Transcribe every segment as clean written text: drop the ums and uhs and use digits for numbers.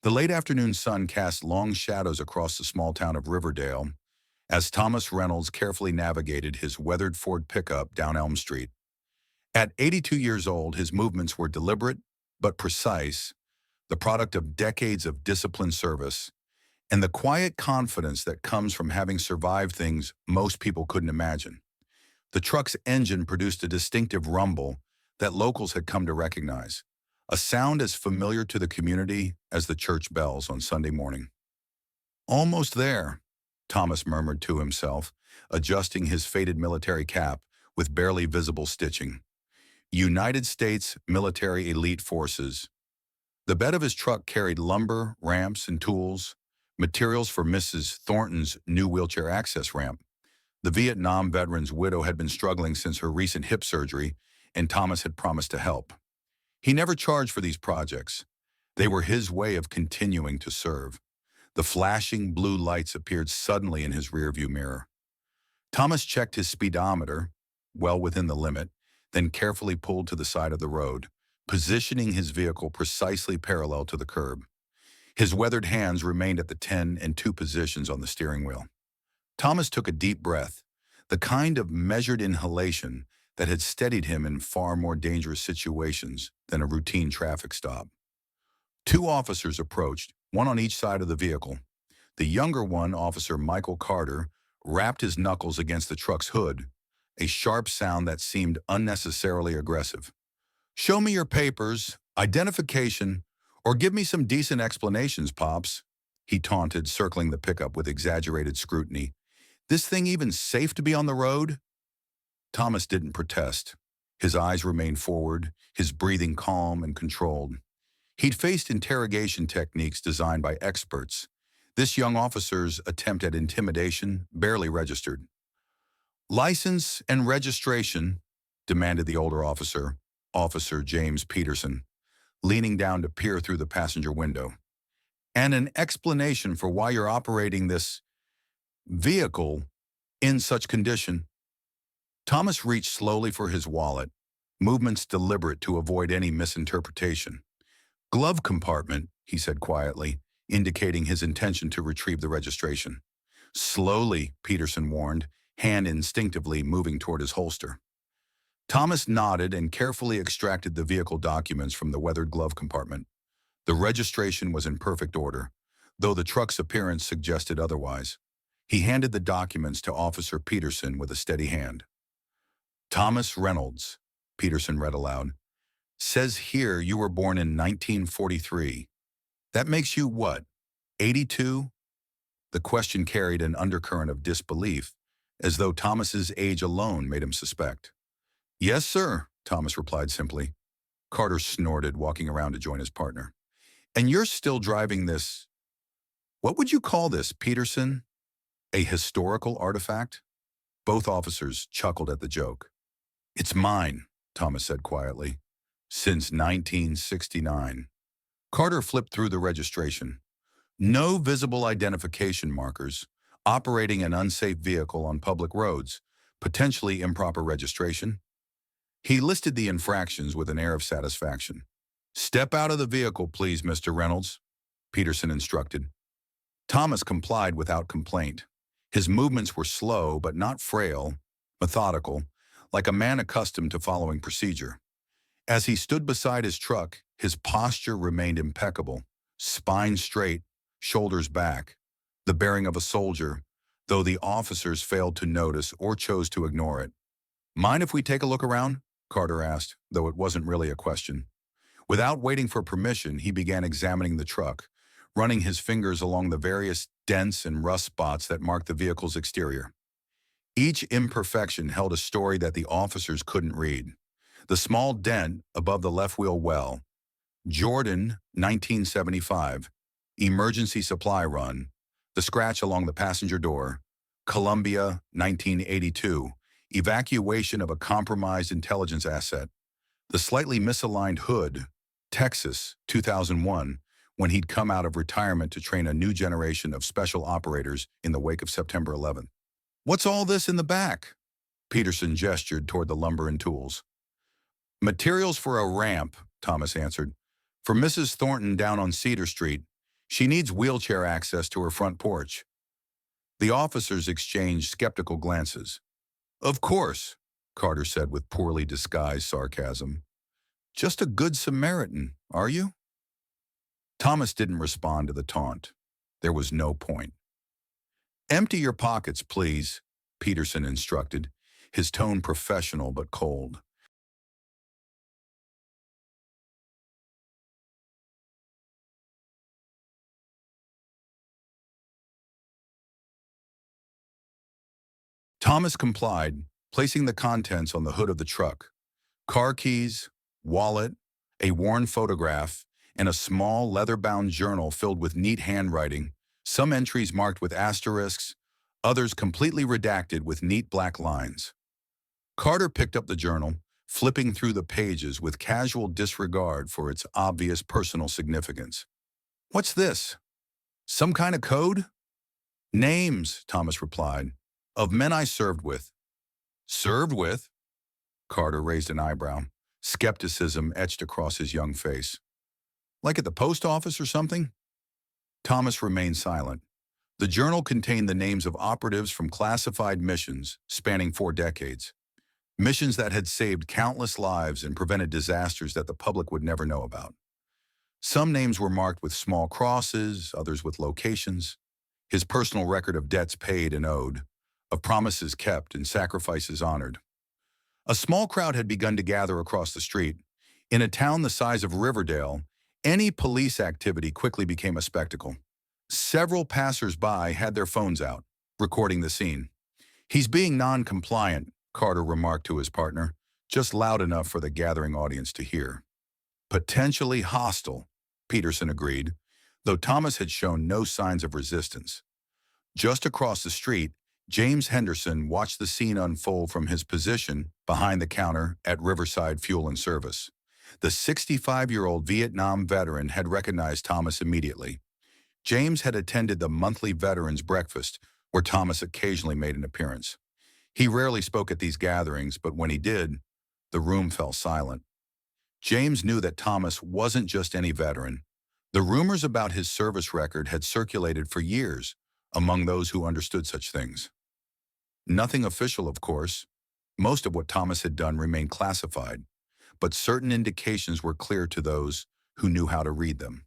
The late afternoon sun cast long shadows across the small town of Riverdale as Thomas Reynolds carefully navigated his weathered Ford pickup down Elm Street. At 82 years old, his movements were deliberate but precise, the product of decades of disciplined service and the quiet confidence that comes from having survived things most people couldn't imagine. The truck's engine produced a distinctive rumble that locals had come to recognize, a sound as familiar to the community as the church bells on Sunday morning. Almost there, Thomas murmured to himself, adjusting his faded military cap with barely visible stitching. United States Military Elite Forces. The bed of his truck carried lumber, ramps, and tools, materials for Mrs. Thornton's new wheelchair access ramp. The Vietnam veteran's widow had been struggling since her recent hip surgery, and Thomas had promised to help. He never charged for these projects. They were his way of continuing to serve. The flashing blue lights appeared suddenly in his rearview mirror. Thomas checked his speedometer, well within the limit, then carefully pulled to the side of the road, positioning his vehicle precisely parallel to the curb. His weathered hands remained at the 10 and 2 positions on the steering wheel. Thomas took a deep breath, the kind of measured inhalation that had steadied him in far more dangerous situations than a routine traffic stop. Two officers approached, one on each side of the vehicle. The younger one, Officer Michael Carter, rapped his knuckles against the truck's hood, a sharp sound that seemed unnecessarily aggressive. "Show me your papers, identification, or give me some decent explanations, Pops," he taunted, circling the pickup with exaggerated scrutiny. "This thing even safe to be on the road?" Thomas didn't protest. His eyes remained forward, his breathing calm and controlled. He'd faced interrogation techniques designed by experts. This young officer's attempt at intimidation barely registered. "License and registration," demanded the older officer, Officer James Peterson, leaning down to peer through the passenger window. "And an explanation for why you're operating this vehicle in such condition." Thomas reached slowly for his wallet, movements deliberate to avoid any misinterpretation. "Glove compartment," he said quietly, indicating his intention to retrieve the registration. "Slowly," Peterson warned, hand instinctively moving toward his holster. Thomas nodded and carefully extracted the vehicle documents from the weathered glove compartment. The registration was in perfect order, though the truck's appearance suggested otherwise. He handed the documents to Officer Peterson with a steady hand. "Thomas Reynolds," Peterson read aloud, "says here you were born in 1943. That makes you what, 82? The question carried an undercurrent of disbelief, as though Thomas's age alone made him suspect. "Yes, sir," Thomas replied simply. Carter snorted, walking around to join his partner. "And you're still driving this, what would you call this, Peterson? A historical artifact?" Both officers chuckled at the joke. "It's mine," Thomas said quietly. "Since 1969. Carter flipped through the registration. "No visible identification markers. Operating an unsafe vehicle on public roads. Potentially improper registration." He listed the infractions with an air of satisfaction. "Step out of the vehicle, please, Mr. Reynolds," Peterson instructed. Thomas complied without complaint. His movements were slow but not frail, methodical, like a man accustomed to following procedure. As he stood beside his truck, his posture remained impeccable, spine straight, shoulders back, the bearing of a soldier, though the officers failed to notice or chose to ignore it. "Mind if we take a look around?" Carter asked, though it wasn't really a question. Without waiting for permission, he began examining the truck, running his fingers along the various dents and rust spots that marked the vehicle's exterior. Each imperfection held a story that the officers couldn't read. The small dent above the left wheel well, Jordan, 1975, emergency supply run. The scratch along the passenger door, Columbia, 1982, evacuation of a compromised intelligence asset. The slightly misaligned hood, Texas, 2001, when he'd come out of retirement to train a new generation of special operators in the wake of September 11th. "What's all this in the back?" Peterson gestured toward the lumber and tools. "Materials for a ramp," Thomas answered. "For Mrs. Thornton down on Cedar Street. She needs wheelchair access to her front porch. The officers exchanged skeptical glances. Of course, Carter said with poorly disguised sarcasm. Just a good Samaritan, are you? Thomas didn't respond to the taunt. There was no point. Empty your pockets, please, Peterson instructed, his tone professional but cold. Thomas complied, placing the contents on the hood of the truck. Car keys, wallet, a worn photograph, and a small leather-bound journal filled with neat handwriting, some entries marked with asterisks, others completely redacted with neat black lines. Carter picked up the journal, flipping through the pages with casual disregard for its obvious personal significance. What's this? Some kind of code? Names, Thomas replied, of men I served with. Served with? Carter raised an eyebrow. Skepticism etched across his young face. Like at the post office or something? Thomas remained silent. The journal contained the names of operatives from classified missions spanning 4 decades. Missions that had saved countless lives and prevented disasters that the public would never know about. Some names were marked with small crosses, others with locations. His personal record of debts paid and owed, of promises kept and sacrifices honored. A small crowd had begun to gather across the street. In a town the size of Riverdale, any police activity quickly became a spectacle. Several passers-by had their phones out, recording the scene. He's being non-compliant, Carter remarked to his partner, just loud enough for the gathering audience to hear. Potentially hostile, Peterson agreed, though Thomas had shown no signs of resistance. Just across the street, James Henderson watched the scene unfold from his position behind the counter at Riverside Fuel and Service. The 65-year-old Vietnam veteran had recognized Thomas immediately. James had attended the monthly Veterans Breakfast, where Thomas occasionally made an appearance. He rarely spoke at these gatherings, but when he did, the room fell silent. James knew that Thomas wasn't just any veteran. The rumors about his service record had circulated for years among those who understood such things. Nothing official, of course. Most of what Thomas had done remained classified, but certain indications were clear to those who knew how to read them.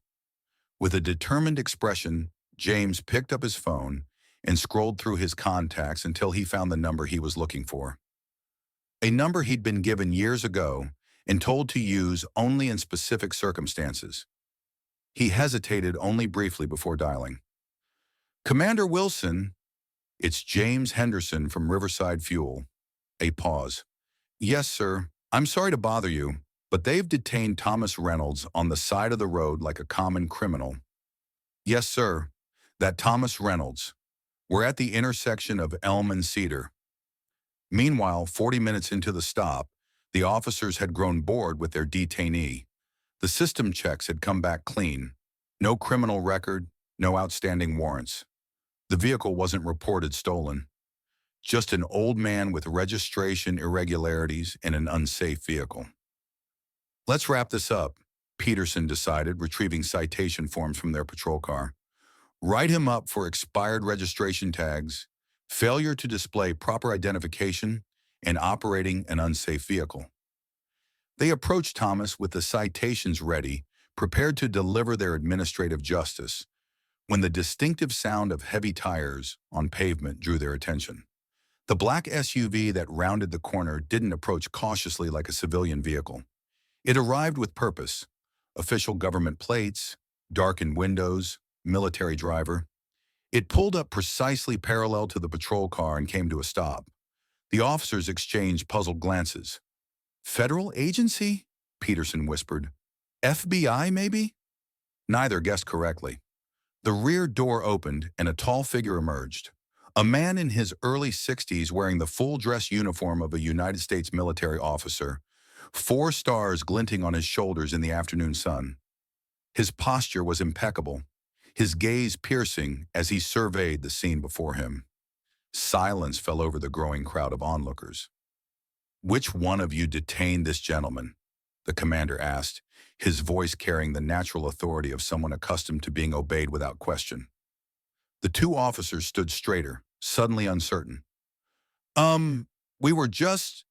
With a determined expression, James picked up his phone and scrolled through his contacts until he found the number he was looking for. A number he'd been given years ago and told to use only in specific circumstances. He hesitated only briefly before dialing. Commander Wilson, it's James Henderson from Riverside Fuel. A pause. Yes, sir. I'm sorry to bother you, but they've detained Thomas Reynolds on the side of the road like a common criminal. Yes, sir. That Thomas Reynolds. We're at the intersection of Elm and Cedar. Meanwhile, 40 minutes into the stop, the officers had grown bored with their detainee. The system checks had come back clean. No criminal record, no outstanding warrants. The vehicle wasn't reported stolen. Just an old man with registration irregularities and an unsafe vehicle. Let's wrap this up, Peterson decided, retrieving citation forms from their patrol car. Write him up for expired registration tags, failure to display proper identification, and operating an unsafe vehicle. They approached Thomas with the citations ready, prepared to deliver their administrative justice, when the distinctive sound of heavy tires on pavement drew their attention. The black SUV that rounded the corner didn't approach cautiously like a civilian vehicle. It arrived with purpose. Official government plates, darkened windows, military driver. It pulled up precisely parallel to the patrol car and came to a stop. The officers exchanged puzzled glances. Federal agency? Peterson whispered. FBI, maybe? Neither guessed correctly. The rear door opened and a tall figure emerged. A man in his early 60s wearing the full-dress uniform of a United States military officer, 4 stars glinting on his shoulders in the afternoon sun. His posture was impeccable, his gaze piercing as he surveyed the scene before him. Silence fell over the growing crowd of onlookers. Which one of you detained this gentleman? The commander asked, his voice carrying the natural authority of someone accustomed to being obeyed without question. The two officers stood straighter, suddenly uncertain. Um, we were just...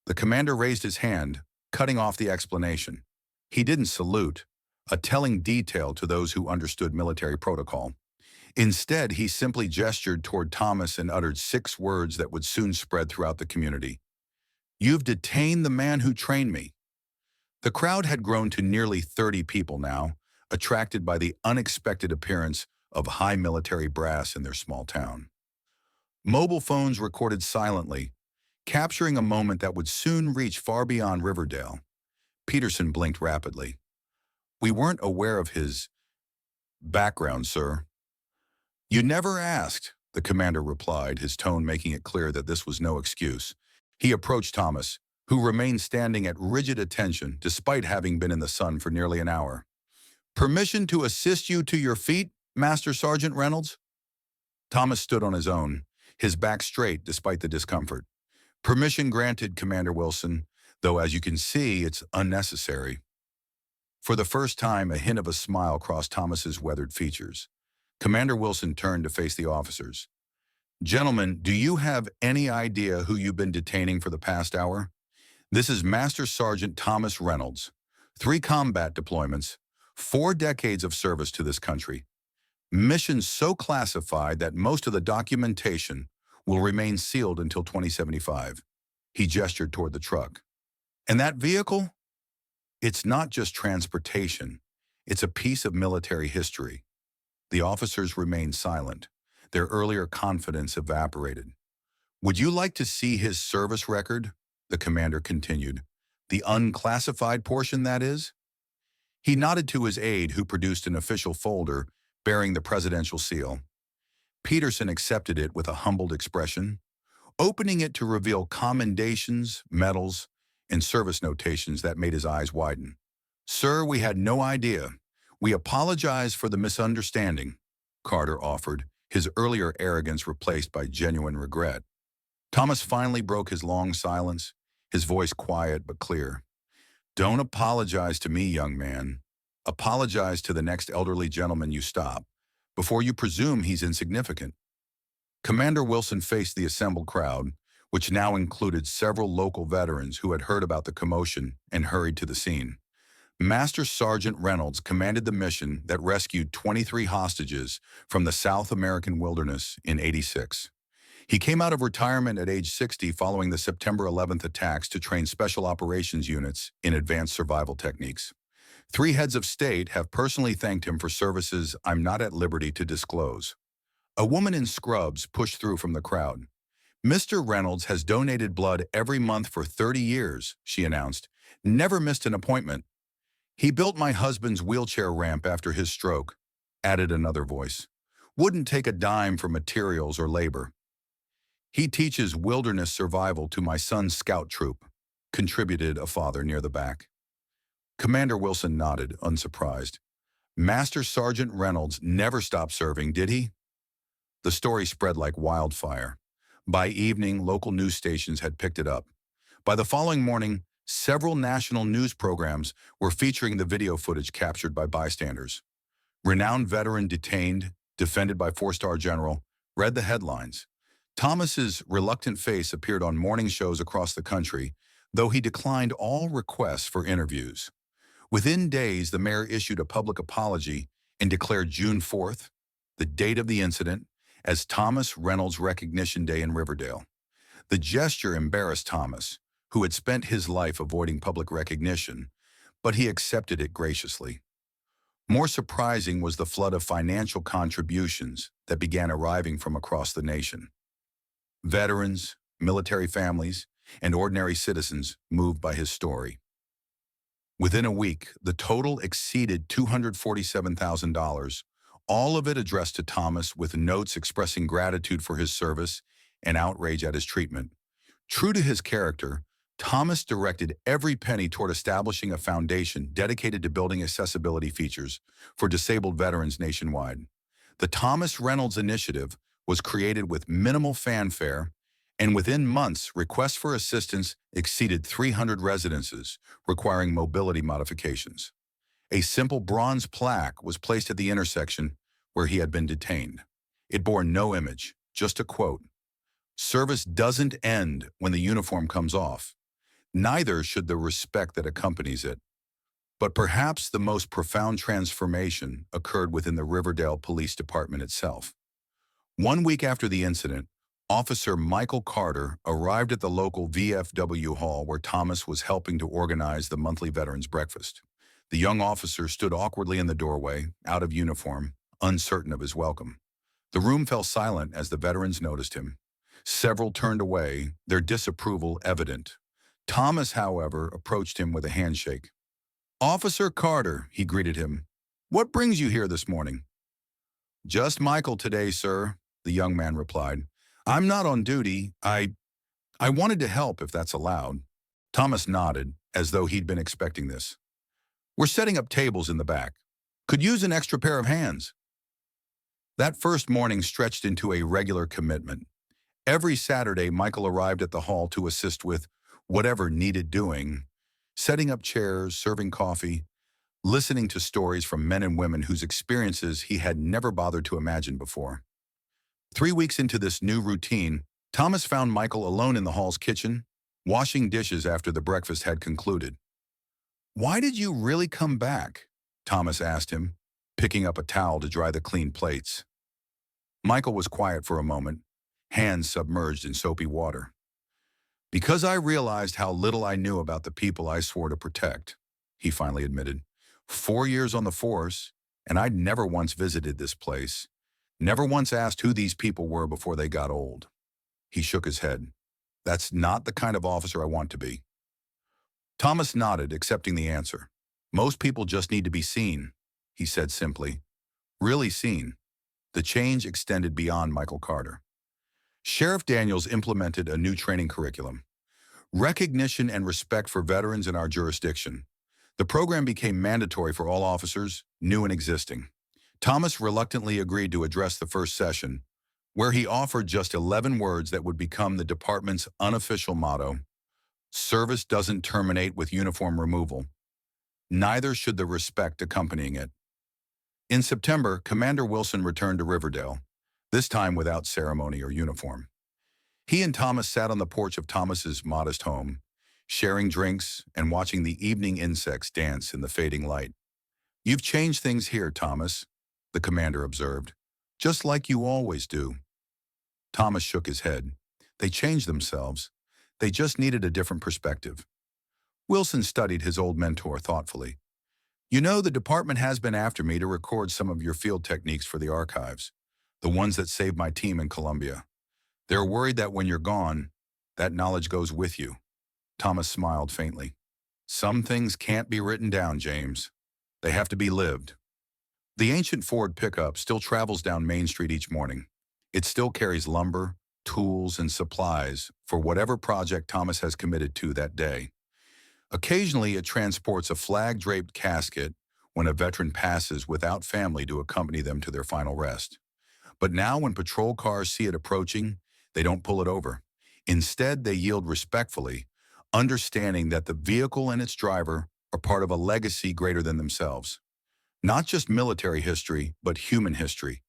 The commander raised his hand, cutting off the explanation. He didn't salute, a telling detail to those who understood military protocol. Instead, he simply gestured toward Thomas and uttered 6 words that would soon spread throughout the community. "You've detained the man who trained me." The crowd had grown to nearly 30 people now, attracted by the unexpected appearance of high military brass in their small town. Mobile phones recorded silently, capturing a moment that would soon reach far beyond Riverdale. Peterson blinked rapidly. "We weren't aware of his background, sir." "You never asked," the commander replied, his tone making it clear that this was no excuse. He approached Thomas, who remained standing at rigid attention despite having been in the sun for nearly an hour. "Permission to assist you to your feet, Master Sergeant Reynolds?" Thomas stood on his own, his back straight despite the discomfort. "Permission granted, Commander Wilson, though as you can see, it's unnecessary." For the first time, a hint of a smile crossed Thomas's weathered features. Commander Wilson turned to face the officers. "Gentlemen, do you have any idea who you've been detaining for the past hour? This is Master Sergeant Thomas Reynolds. 3 combat deployments, 4 decades of service to this country. Missions so classified that most of the documentation will remain sealed until 2075. He gestured toward the truck. "And that vehicle? It's not just transportation. It's a piece of military history." The officers remained silent. Their earlier confidence evaporated. "Would you like to see his service record?" the commander continued. "The unclassified portion, that is?" He nodded to his aide, who produced an official folder bearing the presidential seal. Peterson accepted it with a humbled expression, opening it to reveal commendations, medals, and service notations that made his eyes widen. "Sir, we had no idea. We apologize for the misunderstanding," Carter offered, his earlier arrogance replaced by genuine regret. Thomas finally broke his long silence, his voice quiet but clear. "Don't apologize to me, young man. Apologize to the next elderly gentleman you stop, before you presume he's insignificant." Commander Wilson faced the assembled crowd, which now included several local veterans who had heard about the commotion and hurried to the scene. Master Sergeant Reynolds commanded the mission that rescued 23 hostages from the South American wilderness in '86. He came out of retirement at age 60 following the September 11th attacks to train special operations units in advanced survival techniques. 3 heads of state have personally thanked him for services I'm not at liberty to disclose. A woman in scrubs pushed through from the crowd. "Mr. Reynolds has donated blood every month for 30 years, she announced. "Never missed an appointment." "He built my husband's wheelchair ramp after his stroke," added another voice. "Wouldn't take a dime for materials or labor." "He teaches wilderness survival to my son's scout troop," contributed a father near the back. Commander Wilson nodded, unsurprised. "Master Sergeant Reynolds never stopped serving, did he?" The story spread like wildfire. By evening, local news stations had picked it up. By the following morning, several national news programs were featuring the video footage captured by bystanders. "Renowned veteran detained, defended by 4-star general," read the headlines. Thomas's reluctant face appeared on morning shows across the country, though he declined all requests for interviews. Within days, the mayor issued a public apology and declared June 4th, the date of the incident, as Thomas Reynolds Recognition Day in Riverdale. The gesture embarrassed Thomas, who had spent his life avoiding public recognition, but he accepted it graciously. More surprising was the flood of financial contributions that began arriving from across the nation. Veterans, military families, and ordinary citizens moved by his story. Within a week, the total exceeded $247,000, all of it addressed to Thomas with notes expressing gratitude for his service and outrage at his treatment. True to his character, Thomas directed every penny toward establishing a foundation dedicated to building accessibility features for disabled veterans nationwide. The Thomas Reynolds Initiative was created with minimal fanfare, and within months, requests for assistance exceeded 300 residences, requiring mobility modifications. A simple bronze plaque was placed at the intersection where he had been detained. It bore no image, just a quote. Service doesn't end when the uniform comes off. Neither should the respect that accompanies it. But perhaps the most profound transformation occurred within the Riverdale Police Department itself. 1 week after the incident, Officer Michael Carter arrived at the local VFW hall where Thomas was helping to organize the monthly Veterans Breakfast. The young officer stood awkwardly in the doorway, out of uniform, uncertain of his welcome. The room fell silent as the veterans noticed him. Several turned away, their disapproval evident. Thomas, however, approached him with a handshake. "Officer Carter," he greeted him. "What brings you here this morning?" "Just Michael today, sir," the young man replied. "I'm not on duty. I wanted to help if that's allowed." Thomas nodded, as though he'd been expecting this. "We're setting up tables in the back. Could use an extra pair of hands." That first morning stretched into a regular commitment. Every Saturday, Michael arrived at the hall to assist with whatever needed doing, setting up chairs, serving coffee, listening to stories from men and women whose experiences he had never bothered to imagine before. 3 weeks into this new routine, Thomas found Michael alone in the hall's kitchen, washing dishes after the breakfast had concluded. "Why did you really come back?" Thomas asked him, picking up a towel to dry the clean plates. Michael was quiet for a moment, hands submerged in soapy water. "Because I realized how little I knew about the people I swore to protect," he finally admitted. 4 years on the force, and I'd never once visited this place, never once asked who these people were before they got old. He shook his head. "That's not the kind of officer I want to be." Thomas nodded, accepting the answer. "Most people just need to be seen," he said simply. Really seen. The change extended beyond Michael Carter. Sheriff Daniels implemented a new training curriculum. Recognition and respect for veterans in our jurisdiction. The program became mandatory for all officers, new and existing. Thomas reluctantly agreed to address the first session, where he offered just 11 words that would become the department's unofficial motto. Service doesn't terminate with uniform removal. Neither should the respect accompanying it. In September, Commander Wilson returned to Riverdale, this time without ceremony or uniform. He and Thomas sat on the porch of Thomas's modest home, sharing drinks and watching the evening insects dance in the fading light. "You've changed things here, Thomas," the commander observed. "Just like you always do." Thomas shook his head. They changed themselves. They just needed a different perspective. Wilson studied his old mentor thoughtfully. "You know, the department has been after me to record some of your field techniques for the archives, the ones that saved my team in Colombia. They're worried that when you're gone, that knowledge goes with you." Thomas smiled faintly. "Some things can't be written down, James. They have to be lived." The ancient Ford pickup still travels down Main Street each morning. It still carries lumber, tools, and supplies for whatever project Thomas has committed to that day. Occasionally, it transports a flag-draped casket when a veteran passes without family to accompany them to their final rest. But now when patrol cars see it approaching, they don't pull it over. Instead, they yield respectfully, understanding that the vehicle and its driver are part of a legacy greater than themselves. Not just military history, but human history.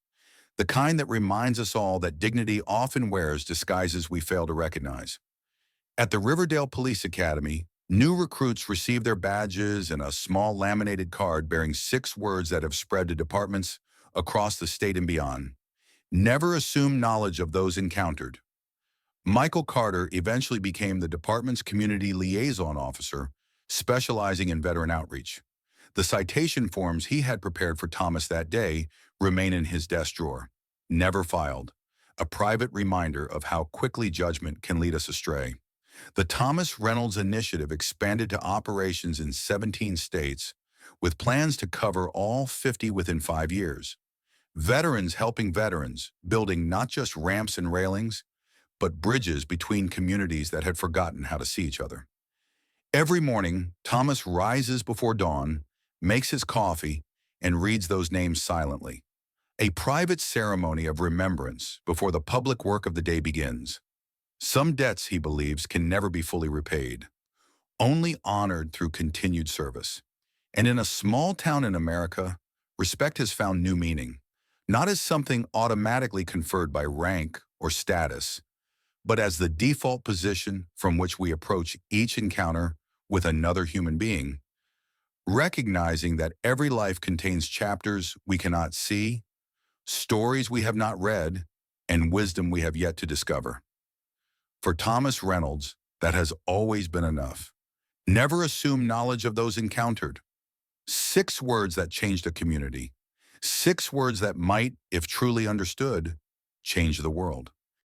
The kind that reminds us all that dignity often wears disguises we fail to recognize. At the Riverdale Police Academy, new recruits receive their badges and a small laminated card bearing 6 words that have spread to departments across the state and beyond. Never assume knowledge of those encountered. Michael Carter eventually became the department's community liaison officer, specializing in veteran outreach. The citation forms he had prepared for Thomas that day remain in his desk drawer, never filed, a private reminder of how quickly judgment can lead us astray. The Thomas Reynolds Initiative expanded to operations in 17 states, with plans to cover all 50 within 5 years. Veterans helping veterans, building not just ramps and railings, but bridges between communities that had forgotten how to see each other. Every morning, Thomas rises before dawn, makes his coffee, and reads those names silently. A private ceremony of remembrance before the public work of the day begins. Some debts, he believes, can never be fully repaid, only honored through continued service. And in a small town in America, respect has found new meaning, not as something automatically conferred by rank or status, but as the default position from which we approach each encounter with another human being, recognizing that every life contains chapters we cannot see, stories we have not read, and wisdom we have yet to discover. For Thomas Reynolds, that has always been enough. Never assume knowledge of those encountered. 6 words that changed a community. 6 words that might, if truly understood, change the world.